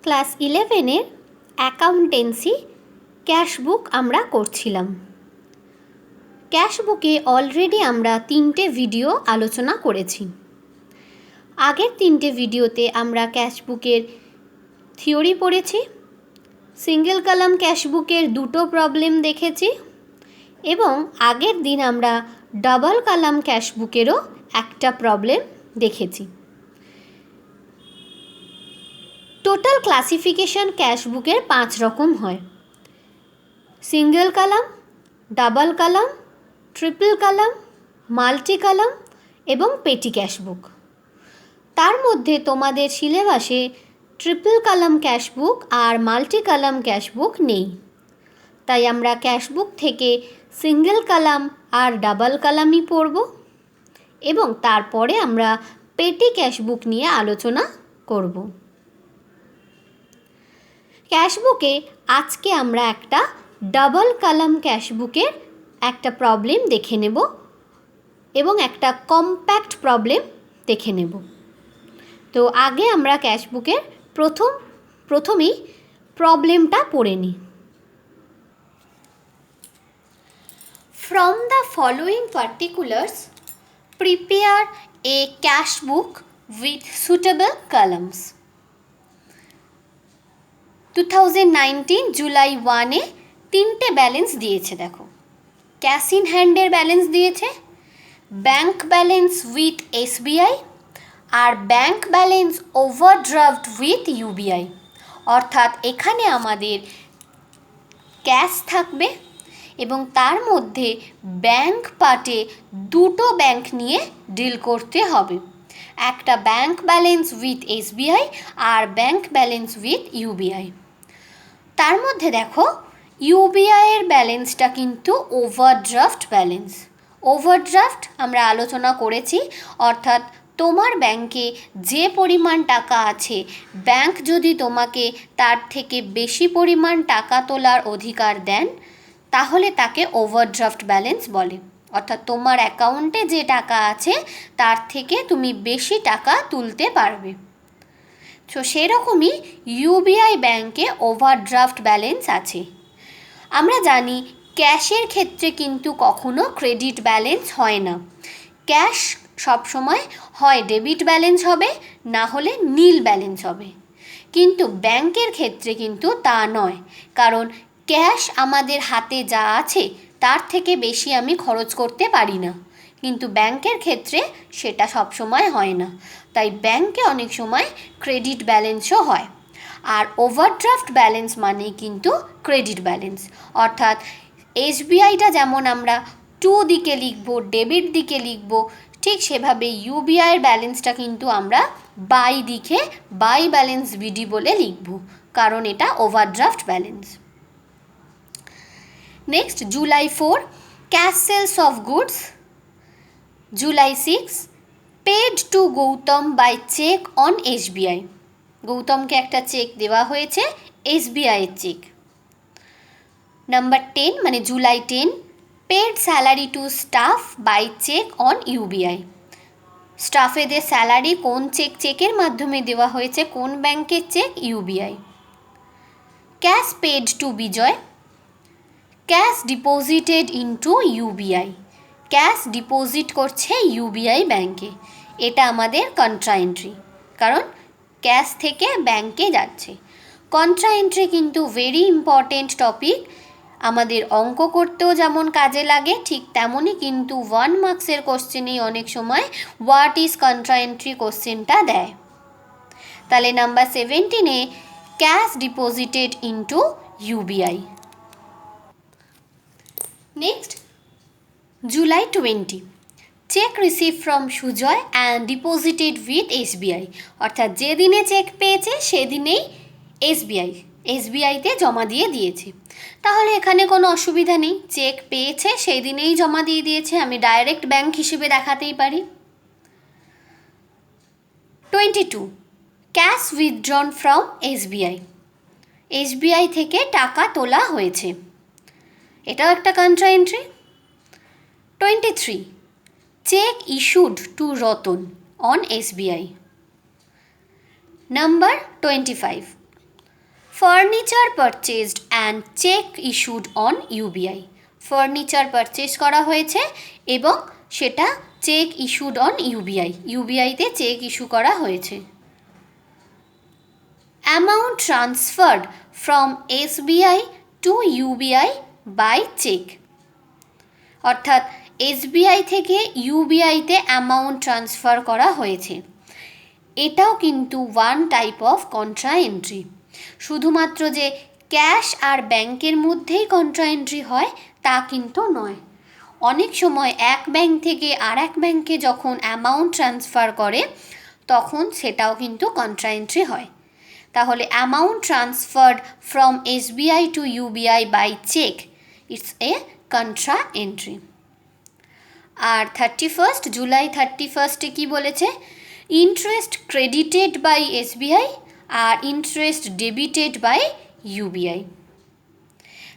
Class 11-এর accountancy cashbook আমরা করছিলাম। ক্যাশবুকে already আমরা 3টে ভিডিও আলোচনা করেছি। আগের 3টে ভিডিওতে আমরা ক্যাশবুকের থিওরি পড়েছি, সিঙ্গেল কলাম ক্যাশবুকের 2টো প্রবলেম দেখেছি এবং আগের দিন আমরা ডাবল কলাম ক্যাশবুকেরও একটা প্রবলেম দেখেছি। টোটাল ক্লাসিফিকেশন ক্যাশবুকের 5 রকম হয়: single column, double column, triple column, multi column এবং পেটি ক্যাশবুক। তার মধ্যে তোমাদের সিলেবাসে ট্রিপল কলাম ক্যাশবুক আর মাল্টি কলাম ক্যাশবুক নেই, তাই আমরা ক্যাশবুক থেকে সিঙ্গেল কলাম আর ডাবল কলামই পড়ব এবং তারপরে আমরা পেটি ক্যাশবুক নিয়ে আলোচনা করব। ক্যাশবুকে আজকে আমরা একটা ডাবল কলাম ক্যাশবুকের একটা প্রবলেম দেখে নেব এবং একটা কম্প্যাক্ট প্রবলেম দেখে নেব। তো আগে আমরা ক্যাশবুকের প্রথমেই প্রবলেমটা পড়ে নিই। From the following particulars, prepare a cash book with suitable columns. 2019 July 1-এ 3টে ব্যালেন্স দিয়েছে। দেখো, ক্যাশ ইন হ্যান্ডের ব্যালেন্স দিয়েছে, ব্যাংক ব্যালেন্স উইথ এসবিআই আর bank balance overdraft with UBI. অর্থাৎ এখানে আমাদের ক্যাশ থাকবে এবং তার মধ্যে ব্যাংক পার্টে 2টো ব্যাংক নিয়ে ডিল করতে হবে, একটা ব্যাংক ব্যালেন্স উইথ এসবিআই আর ব্যাংক ব্যালেন্স উইথ ইউবিআই। তার মধ্যে দেখো, ইউবিআইয়ের ব্যালেন্সটা কিন্তু ওভারড্রাফট ব্যালেন্স। ওভারড্রাফট আমরা আলোচনা করেছি, অর্থাৎ তোমার ব্যাংকে যে পরিমাণ টাকা আছে, ব্যাংক যদি তোমাকে তার থেকে বেশি পরিমাণ টাকা তোলার অধিকার দেন তাহলে তাকে ওভারড্রাফট ব্যালেন্স বলে। অর্থাৎ তোমার অ্যাকাউন্টে যে টাকা আছে তার থেকে তুমি বেশি টাকা তুলতে পারবে। তো সেরকমই ইউবিআই ব্যাংকে ওভারড্রাফট ব্যালেন্স আছে। আমরা জানি ক্যাশের ক্ষেত্রে কিন্তু কখনো ক্রেডিট ব্যালেন্স হয় না। ক্যাশ সবসময় হয় ডেবিট ব্যালেন্স হবে, না হলে নীল ব্যালেন্স হবে। কিন্তু ব্যাংকের ক্ষেত্রে কিন্তু তা নয়, কারণ ক্যাশ আমাদের হাতে যা আছে তার থেকে বেশি আমি খরচ করতে পারি না, কিন্তু ব্যাংকের ক্ষেত্রে সেটা সবসময় হয় না। তাই ব্যাংকে অনেক সময় ক্রেডিট ব্যালেন্সও হয়। আর ওভারড্রাফট ব্যালেন্স মানেই কিন্তু ক্রেডিট ব্যালেন্স। অর্থাৎ এসবিআইটা যেমন আমরা টু দিকে লিখব, ডেবিট দিকে লিখব, ঠিক সেভাবে ইউবিআইয়ের ব্যালেন্সটা কিন্তু আমরা বাই দিকে বাই ব্যালেন্স বিডি বলে লিখব, কারণ এটা overdraft balance. Next, July 4 cash sales of goods. July 6 paid to Gautam by cheque on SBI. গৌতমকে একটা চেক দেওয়া হয়েছে, এসবিআইয়ের চেক। নাম্বার 10 মানে July 10 paid salary to staff by cheque on UBI. স্টাফেদের স্যালারি কোন চেকের মাধ্যমে দেওয়া হয়েছে, কোন ব্যাংকের cheque, UBI. Cash paid to Bijay, cash deposited into UBI. Cash deposit করছে ইউবিআই ব্যাংকে, এটা আমাদের কন্ট্রা এন্ট্রি, কারণ ক্যাশ থেকে ব্যাংকে যাচ্ছে। কন্ট্রা এন্ট্রি কিন্তু ভেরি ইম্পর্টেন্ট টপিক, আমাদের অঙ্ক করতেও যেমন কাজে লাগে ঠিক তেমনই কিন্তু 1 মার্কসের কোশ্চেনেই অনেক সময় হোয়াট ইজ কন্ট্রা এন্ট্রি কোশ্চেনটা দেয়। তাহলে নাম্বার 17-এ cash deposited into UBI. Next, July 20 cheque receive from Sujoy and deposited with SBI. অর্থাৎ যেদিনে চেক পেয়েছে সেদিনেই এসবিআইতে জমা দিয়ে দিয়েছে। তাহলে এখানে কোনো অসুবিধা নেই, চেক পেয়েছে সেই দিনেই জমা দিয়ে দিয়েছে, আমি ডাইরেক্ট ব্যাংক হিসেবে দেখাতেই পারি। 22 cash withdrawn from SBI. SBI থেকে টাকা তোলা হয়েছে, এটাও একটা contra entry. 23 cheque issued to Ratan on SBI. Number 25 furniture purchased and cheque issued on UBI. Furniture purchase করা হয়েছে এবং সেটা চেক ইস্যুড অন ইউবিআই, ইউবিআইতে চেক ইস্যু করা হয়েছে। Amount transferred from SBI to UBI by cheque, অর্থাৎ SBI থেকে ইউবিআইতে অ্যামাউন্ট ট্রান্সফার করা হয়েছে। এটাও কিন্তু one type of contra entry. শুধুমাত্র যে ক্যাশ আর ব্যাংকের মধ্যেই কন্ট্রা এন্ট্রি হয় তা কিন্তু নয়। অনেক সময় এক ব্যাংক থেকে আর এক ব্যাংকে যখন অ্যামাউন্ট ট্রান্সফার করে তখন সেটাও কিন্তু কন্ট্রা এন্ট্রি হয়। তাহলে amount transferred from SBI to UBI by cheque, it's a contra entry. আর 31 জুলাই 31 কি বলেছে? ইন্টারেস্ট ক্রেডিটেড বাই এসবিআই আর ইন্টারেস্ট ডেবিটেড বাই ইউবিআই।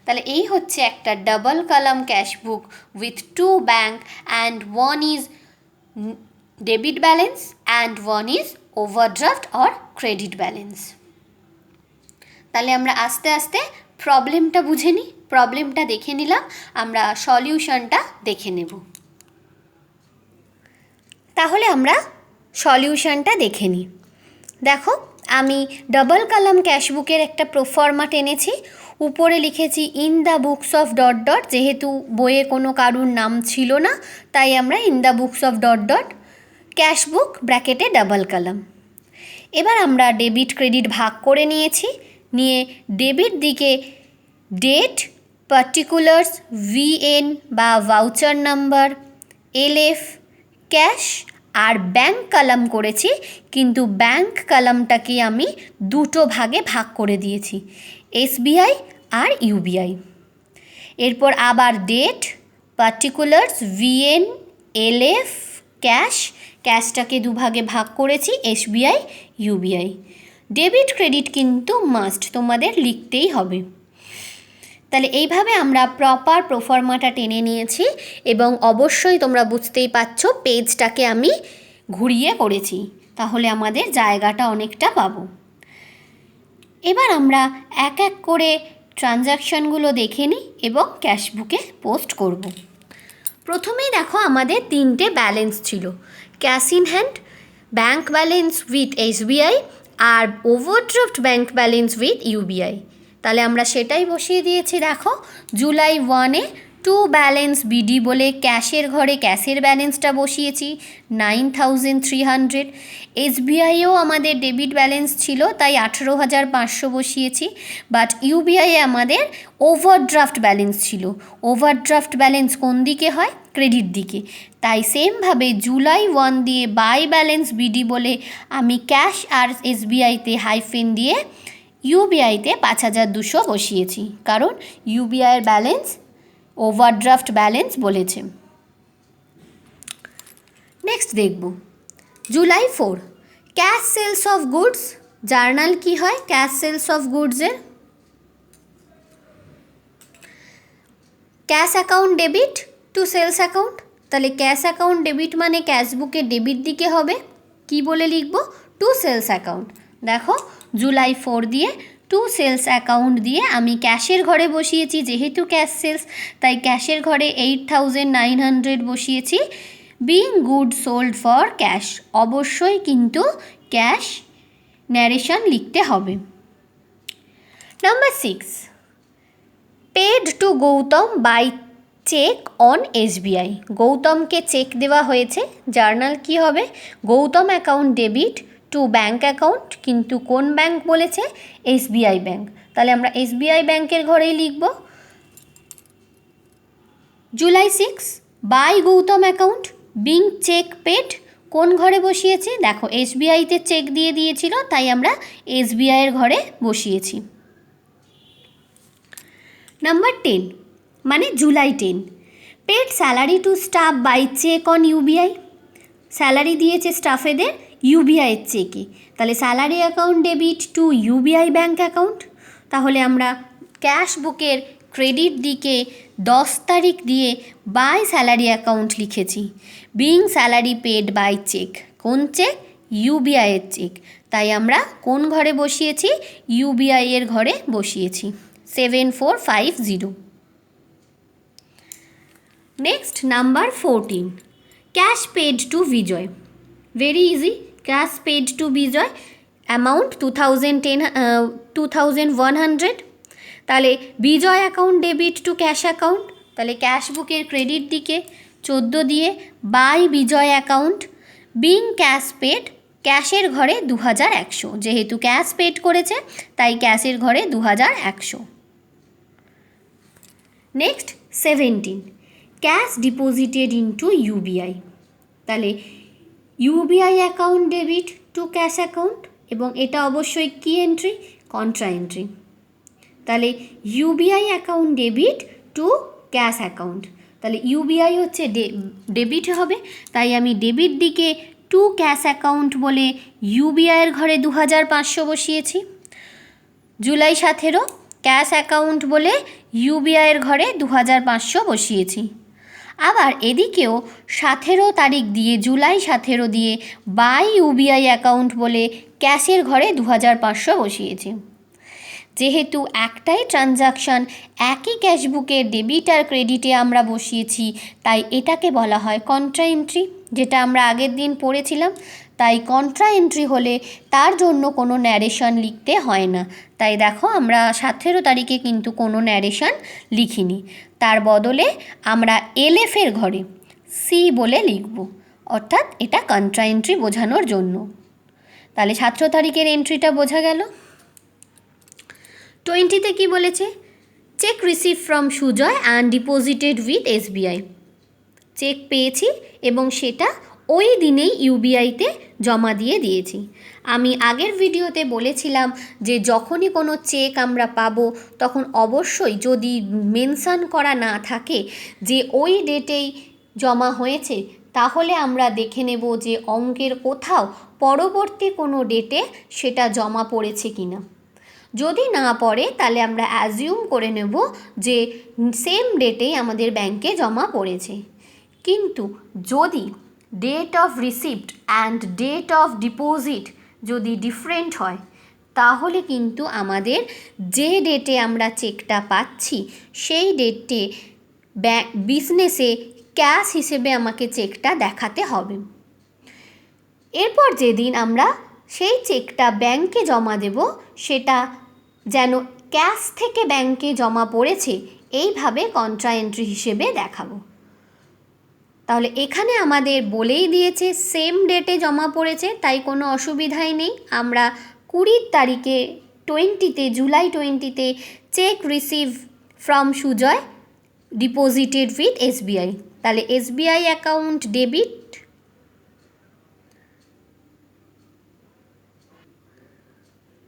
তাহলে এই হচ্ছে একটা double column cash book with two bank and one is debit balance and one is overdraft or credit balance. তাহলে আমরা আস্তে আস্তে প্রবলেমটা বুঝে নিই। প্রবলেমটা দেখে নিলাম, আমরা সলিউশনটা দেখে নেব। তাহলে আমরা সলিউশনটা দেখে নিই। দেখো, আমি ডাবল কলাম ক্যাশবুকের একটা প্রোফর্মা টেনেছি। উপরে লিখেছি in the books of dot dot, যেহেতু বইয়ে কোনো কারুর নাম ছিল না তাই আমরা in the books of dot dot cashbook ব্র্যাকেটে ডাবল কলাম। এবার আমরা ডেবিট ক্রেডিট ভাগ করে নিয়েছি, নিয়ে ডেবিট দিকে ডেট, পার্টিকুলার্স, ভিএন বা ভাউচার নাম্বার, এলএফ, ক্যাশ আর ব্যাংক কলাম করেছি, কিন্তু ব্যাংক কলামটাকে আমি দুটো ভাগে ভাগ করে দিয়েছি, এসবিআই আর ইউবিআই। এরপর আবার date, particulars, VN, LF, cash, ক্যাশটাকে দুভাগে ভাগ করেছি, এসবিআই, ইউবিআই। ডেবিট ক্রেডিট কিন্তু মাস্ট, তোমাদের লিখতেই হবে। তাহলে এইভাবে আমরা প্রপার প্রোফর্মাটা টেনে নিয়েছি এবং অবশ্যই তোমরা বুঝতেই পারছো পেজটাকে আমি ঘুরিয়ে করেছি, তাহলে আমাদের জায়গাটা অনেকটা পাবো। এবার আমরা এক এক করে ট্রানজ্যাকশানগুলো দেখে নিই এবং ক্যাশবুকে পোস্ট করব। প্রথমেই দেখো আমাদের তিনটে ব্যালেন্স ছিল, cash in hand, bank balance with SBI আর overdraft bank balance with UBI. তাহলে আমরা সেটাই বসিয়ে দিয়েছি। দেখো, জুলাই 1-এ টু ব্যালেন্স বিডি বলে ক্যাশের ঘরে ক্যাশের ব্যালেন্সটা বসিয়েছি 9300। এসবিআইও আমাদের ডেবিট ব্যালেন্স ছিল তাই 18500 বসিয়েছি, বাট ইউবিআইয়ে আমাদের ওভারড্রাফট ব্যালেন্স ছিল। ওভারড্রাফট ব্যালেন্স কোন দিকে হয়? ক্রেডিট দিকে। তাই সেমভাবে জুলাই 1 দিয়ে বাই ব্যালেন্স বিডি বলে আমি ক্যাশ আর এসবিআইতে হাইফেন দিয়ে ইউবিআইতে 5200 বসিয়েছি, কারণ ইউবিআইয়ের ব্যালেন্স ওভারড্রাফট ব্যালেন্স বলেছে। নেক্সট দেখব July 4, cash sales of goods. Journal কি হয় ক্যাশ সেলস অফ গুডসের? Cash account debit to sales account. তাহলে ক্যাশ অ্যাকাউন্ট ডেবিট মানে ক্যাশ বুকে ডেবিট দিকে হবে, কি বলে লিখব? To sales account. দেখো, জুলাই 4 দিয়ে টু সেলস অ্যাকাউন্ট দিয়ে আমি ক্যাশের ঘরে বসিয়েছি, যেহেতু ক্যাশ সেলস তাই ক্যাশের ঘরে 8900 বসিয়েছি। Being good sold for cash, অবশ্যই কিন্তু ক্যাশ ন্যারেশন লিখতে হবে। Number 6, paid to Gautam by cheque on SBI. গৌতমকে চেক দেওয়া হয়েছে, জার্নাল কি হবে? Gautam account debit to bank account, কিন্তু কোন ব্যাঙ্ক বলেছে? SBI bank. তাহলে আমরা এসবিআই ব্যাঙ্কের ঘরেই লিখব। July 6, by Gautam account being cheque paid, কোন ঘরে বসিয়েছি? দেখো, এসবিআইতে চেক দিয়ে দিয়েছিল তাই আমরা এসবিআইয়ের ঘরে বসিয়েছি। নাম্বার 10 মানে July 10, paid salary to staff by cheque on UBI. Salary দিয়েছে স্টাফেদের ইউবিআইয়ের চেকে, তাহলে salary account debit to UBI bank account. তাহলে আমরা ক্যাশ বুকের ক্রেডিট দিকে 10 তারিখ দিয়ে বাই স্যালারি অ্যাকাউন্ট লিখেছি। Being salary paid by cheque, কোন চেক? ইউবিআইয়ের চেক, তাই আমরা কোন ঘরে বসিয়েছি? ইউবিআই এর ঘরে বসিয়েছি 7450। Next number 14, cash paid to Bijay. Very easy, cash paid to Bijay amount 2100। তাহলে Bijay account debit to cash account, তাহলে ক্যাশ বুকের ক্রেডিট দিকে 14 দিয়ে by Bijay account being cash paid, ক্যাশের ঘরে 2100, যেহেতু ক্যাশ পেড করেছে তাই ক্যাশের ঘরে 2100। Next 17, cash deposited into UBI. তাহলে UBI account debit to cash account, এবং এটা অবশ্যই কি এন্ট্রি? Contra entry. তাহলে UBI account debit to cash account, তাহলে ইউবিআই হচ্ছে ডেবিট হবে, তাই আমি ডেবিট দিকে টু ক্যাশ অ্যাকাউন্ট বলে ইউবিআইয়ের ঘরে 2500 বসিয়েছি। জুলাই 17 ক্যাশ অ্যাকাউন্ট বলে ইউবিআইয়ের ঘরে 2500 বসিয়েছি। আবার এদিকেও 17 তারিখ দিয়ে জুলাই 17 দিয়ে বাই ইউবিআই অ্যাকাউন্ট বলে ক্যাশের ঘরে 2500 বসিয়েছি। যেহেতু একটাই ট্রানজাকশান একই ক্যাশবুকে ডেবিট আর ক্রেডিটে আমরা বসিয়েছি, তাই এটাকে বলা হয় কন্ট্রা এন্ট্রি, যেটা আমরা আগের দিন পড়েছিলাম। তাই কন্ট্রা এন্ট্রি হলে তার জন্য কোনো ন্যারেশন লিখতে হয় না। তাই দেখো আমরা 17 তারিখে কিন্তু কোনো ন্যারেশন লিখিনি, তার বদলে আমরা এলএফের ঘরে সি বলে লিখব, অর্থাৎ এটা কন্ট্রা এন্ট্রি বোঝানোর জন্য। তাহলে 17 তারিখের এন্ট্রিটা বোঝা গেল। 20তে কি বলেছে? Cheque receive from Sujoy and deposited with SBI. Cheque পেয়েছি এবং সেটা ওই দিনেই ইউবিআইতে জমা দিয়ে দিয়েছি। আমি আগের ভিডিওতে বলেছিলাম যে যখনই কোনো চেক আমরা পাবো তখন অবশ্যই যদি মেনশন করা না থাকে যে ওই ডেটেই জমা হয়েছে, তাহলে আমরা দেখে নেব যে অঙ্কের কোথাও পরবর্তী কোনো ডেটে সেটা জমা পড়েছে কিনা। যদি না পড়ে তাহলে আমরা অ্যাজিউম করে নেব যে সেম ডেটেই আমাদের ব্যাংকে জমা পড়েছে। কিন্তু যদি date of receipt and date of deposit যদি ডিফারেন্ট হয়, তাহলে কিন্তু আমাদের যে ডেটে আমরা চেকটা পাচ্ছি সেই ডেটে বিজনেসে ক্যাশ হিসেবে আমাকে চেকটা দেখাতে হবে। এরপর যেদিন আমরা সেই চেকটা ব্যাংকে জমা দেব, সেটা যেন ক্যাশ থেকে ব্যাংকে জমা পড়েছে এইভাবে কন্ট্রা এন্ট্রি হিসেবে দেখাবো। তাহলে এখানে আমাদের বলেই দিয়েছে সেম ডেটে জমা পড়েছে, তাই কোনো অসুবিধাই নেই। আমরা 20 তারিখে 20তে জুলাই 20তে cheque receive from Sujoy deposited with SBI, তাহলে SBI account debit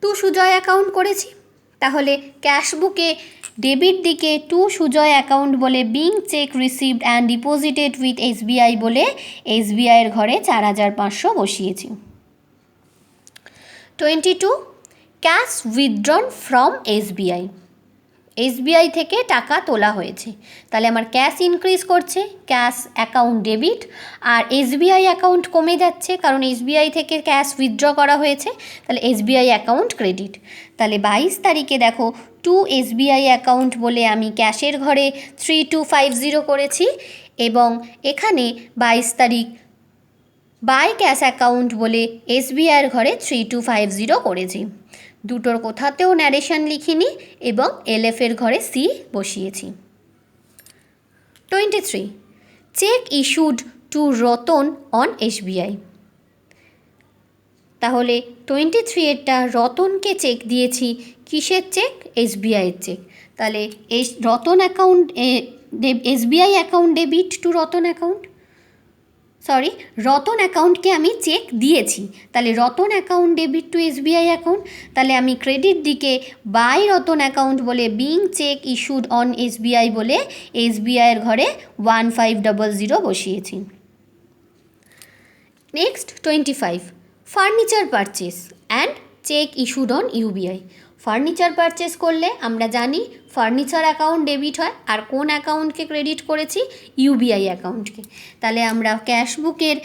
to Sujoy account করেছি। তাহলে ক্যাশবুকে ডেবিট দিকে টু সুজয় অ্যাকাউন্ট বলে being cheque received and deposited with SBI বলে এসবিআইয়ের ঘরে 4500 বসিয়েছি। 22 cash withdrawn from SBI. SBI থেকে টাকা তোলা হয়েছে, তাহলে আমার ক্যাশ ইনক্রিজ করছে, ক্যাশ অ্যাকাউন্ট ডেবিট, আর এসবিআই অ্যাকাউন্ট কমে যাচ্ছে কারণ এসবিআই থেকে ক্যাশ উইথড্র করা হয়েছে, তাহলে এসবিআই অ্যাকাউন্ট ক্রেডিট। তাহলে 22 তারিখে দেখো টু এসবিআই অ্যাকাউন্ট বলে আমি ক্যাশের ঘরে 3250 করেছি, এবং এখানে 22 তারিখ বাই ক্যাশ অ্যাকাউন্ট বলে এসবিআইয়ের ঘরে 3250 করেছি। দুটোর কোথাতেও ন্যারেশন লিখিনি এবং এলএফের ঘরে সি বসিয়েছি। 23 cheque issued to Ratan on SBI. তাহলে 23 এরটা রতনকে চেক দিয়েছি, কিসের চেক? এসবিআইয়ের চেক। তাহলে Ratan account SBI account debit to Ratan account, Ratan অ্যাকাউন্টকে আমি চেক দিয়েছি, তাহলে Ratan account debit to SBI account, তাহলে আমি ক্রেডিট দিকে বাই রতন অ্যাকাউন্ট বলে being cheque issued on SBI বলে এসবিআইয়ের ঘরে 1500 বসিয়েছি। Next 25 furniture purchase and cheque issued on UBI. Furniture purchase করলে আমরা জানি ফার্নিচার অ্যাকাউন্ট ডেবিট হয়, আর কোন অ্যাকাউন্টকে ক্রেডিট করেছি? ইউবিআই অ্যাকাউন্টকে। তাহলে আমরা ক্যাশবুকের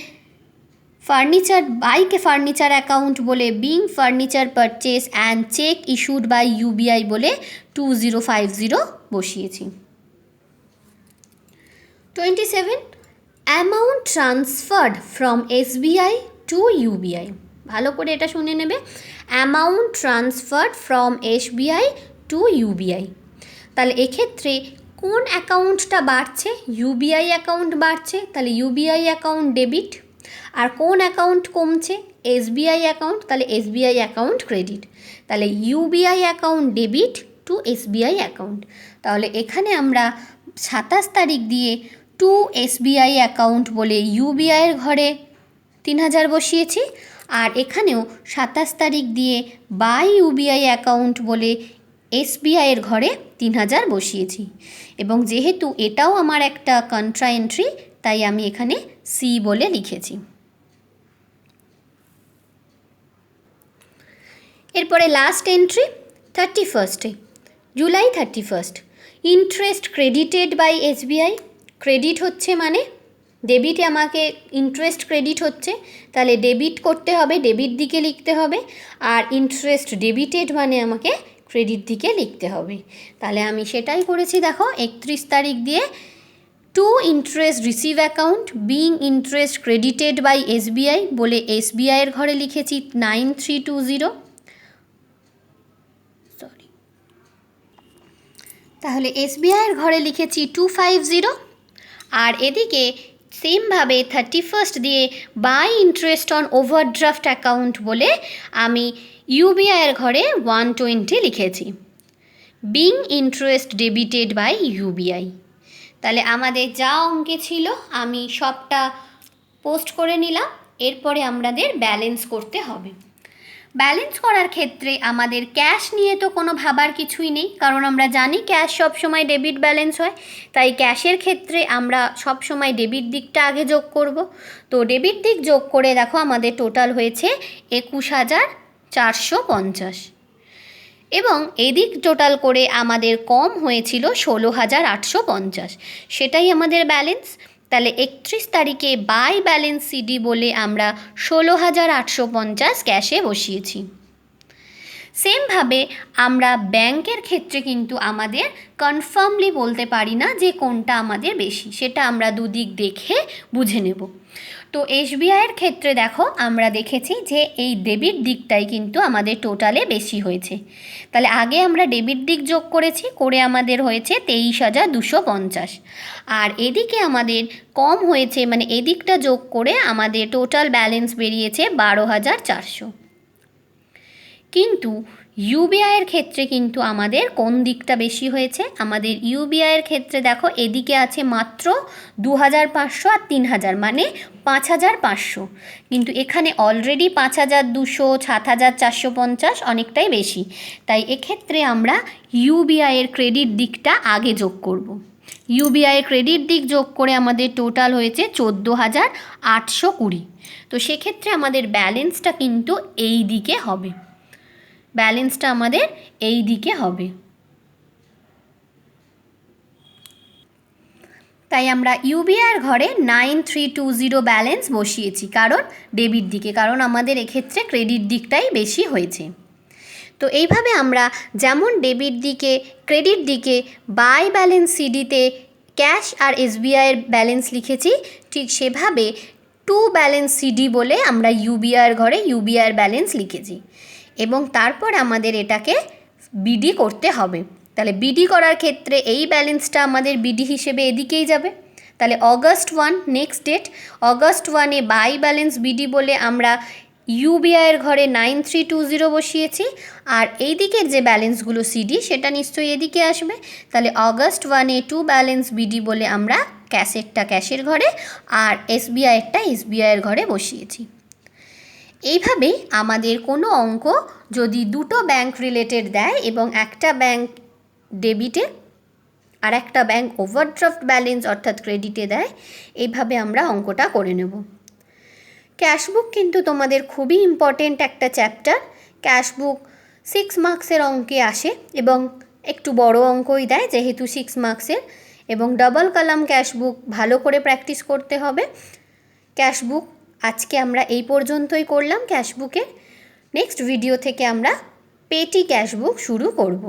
ফার্নিচার বাইকে ফার্নিচার অ্যাকাউন্ট বলে being furniture purchase and cheque issued by UBI বলে 2050 বসিয়েছি। 27 amount transferred from SBI to UBI. ভালো করে এটা শুনে নেবে, amount transferred from SBI to UBI. তাহলে এক্ষেত্রে কোন অ্যাকাউন্টটা বাড়ছে? ইউবিআই অ্যাকাউন্ট বাড়ছে, তাহলে ইউবিআই অ্যাকাউন্ট ডেবিট। আর কোন অ্যাকাউন্ট কমছে? এসবিআই অ্যাকাউন্ট, তাহলে এসবিআই অ্যাকাউন্ট ক্রেডিট। তাহলে UBI account debit to SBI account. তাহলে এখানে আমরা 27 তারিখ দিয়ে টু এসবিআই অ্যাকাউন্ট বলে ইউবিআইয়ের ঘরে 3000 বসিয়েছি, আর এখানেও 27 তারিখ দিয়ে বাই ইউবিআই অ্যাকাউন্ট বলে এসবিআইয়ের ঘরে 3000 বসিয়েছি। এবং যেহেতু এটাও আমার একটা কন্ট্রা এন্ট্রি, তাই আমি এখানে সি বলে লিখেছি। এরপরে last entry 31 July 31 interest credited by SBI. Credit হচ্ছে মানে ডেবিটে আমাকে ইন্টারেস্ট ক্রেডিট হচ্ছে, তাহলে ডেবিট করতে হবে, ডেবিট দিকে লিখতে হবে। আর ইন্টারেস্ট ডেবিটেড মানে আমাকে ক্রেডিট দিকে লিখতে হবে। তাহলে আমি সেটাই করেছি। দেখো 31 তারিখ দিয়ে to interest receive account being interest credited by SBI বলে এসবিআইয়ের ঘরে লিখেছি 9320। তাহলে এসবিআইয়ের ঘরে লিখেছি 250। আর এদিকে সেমভাবে 31 দিয়ে by interest on overdraft account বলে আমি ইউবিআইয়ের ঘরে 120 লিখেছি, being interest debited by UBI. তাহলে আমাদের যা অঙ্কে ছিল আমি সবটা পোস্ট করে নিলাম। এরপরে আমাদের ব্যালেন্স করতে হবে। ব্যালেন্স করার ক্ষেত্রে আমাদের ক্যাশ নিয়ে তো কোনো ভাবার কিছুই নেই, কারণ আমরা জানি ক্যাশ সবসময় ডেবিট ব্যালেন্স হয়। তাই ক্যাশের ক্ষেত্রে আমরা সবসময় ডেবিট দিকটা আগে যোগ করব। তো ডেবিট দিক যোগ করে দেখো আমাদের টোটাল হয়েছে 21,450, এবং এদিক টোটাল করে আমাদের কম হয়েছিল 16,850, সেটাই আমাদের ব্যালেন্স। তাহলে 31 তারিখে বাই ব্যালেন্স সিডি বলে আমরা 16,850 ক্যাশে বসিয়েছি। সেমভাবে আমরা ব্যাংকের ক্ষেত্রে কিন্তু আমাদের কনফার্মলি বলতে পারি না যে কোনটা আমাদের বেশি, সেটা আমরা দুদিক দেখে বুঝে নেব। তো এসবিআইয়ের ক্ষেত্রে দেখো আমরা দেখেছি যে এই ডেবিট দিকটাই কিন্তু আমাদের টোটালে বেশি হয়েছে। তাহলে আগে আমরা ডেবিট দিক যোগ করেছি, করে আমাদের হয়েছে 23,250। আর এদিকে আমাদের কম হয়েছে, মানে এদিকটা যোগ করে আমাদের টোটাল ব্যালেন্স বেরিয়েছে 12,400। কিন্তু ইউবিআইয়ের ক্ষেত্রে কিন্তু আমাদের কোন দিকটা বেশি হয়েছে? আমাদের ইউবিআইয়ের ক্ষেত্রে দেখো এদিকে আছে মাত্র 2,500 আর 3,000, মানে 5,500। কিন্তু এখানে অলরেডি 5,200, 7,450, অনেকটাই বেশি। তাই এক্ষেত্রে আমরা ইউবিআইয়ের ক্রেডিট দিকটা আগে যোগ করব। ইউবিআইয়ের ক্রেডিট দিক যোগ করে আমাদের টোটাল হয়েছে 14,820। তো সেক্ষেত্রে আমাদের ব্যালেন্সটা কিন্তু এই দিকে হবে, ব্যালেন্সটা আমাদের এই দিকে হবে। তাই আমরা ইউবিআইয়ের ঘরে 9320 ব্যালেন্স বসিয়েছি, কারণ ডেবিট দিকে, কারণ আমাদের এক্ষেত্রে ক্রেডিট দিকটাই বেশি হয়েছে। তো এইভাবে আমরা যেমন ডেবিট দিকে ক্রেডিট দিকে বাই ব্যালেন্স সিডিতে ক্যাশ আর এসবিআইয়ের ব্যালেন্স লিখেছি, ঠিক সেভাবে টু ব্যালেন্স সিডি বলে আমরা ইউবিআইয়ের ঘরে ইউবিআইয়ের ব্যালেন্স লিখেছি। এবং তারপর আমাদের এটাকে বিডি করতে হবে। তাহলে বিডি করার ক্ষেত্রে এই ব্যালেন্সটা আমাদের বিডি হিসেবে এদিকেই যাবে। তাহলে August 1 নেক্সট ডেট, August 1-এ বাই ব্যালেন্স বিডি বলে আমরা ইউবিআইয়ের ঘরে 9320 বসিয়েছি। আর এই দিকের যে ব্যালেন্সগুলো সিডি সেটা নিশ্চয়ই এদিকে আসবে। তাহলে August 1-এ টু ব্যালেন্স বিডি বলে আমরা ক্যাশেরটা ক্যাশের ঘরে আর এসবিআইয়েরটা এসবিআইয়ের ঘরে বসিয়েছি। এইভাবেই আমাদের কোনো অঙ্ক যদি দুটো ব্যাংক রিলেটেড দেয় এবং একটা ব্যাংক ডেবিটে আর একটা ব্যাংক ওভারড্রাফট ব্যালেন্স অর্থাৎ ক্রেডিটে দেয়, এইভাবে আমরা অঙ্কটা করে নেব। ক্যাশবুক কিন্তু তোমাদের খুবই ইম্পর্টেন্ট একটা চ্যাপ্টার। ক্যাশবুক 6 মার্কসের অঙ্কে আসে এবং একটু বড় অঙ্কই দেয় যেহেতু 6 মার্কসের, এবং ডাবল কলাম ক্যাশবুক ভালো করে প্র্যাকটিস করতে হবে। ক্যাশবুক আজকে আমরা এই পর্যন্তই করলাম ক্যাশবুকের। নেক্সট ভিডিও থেকে আমরা পেটি ক্যাশবুক শুরু করব।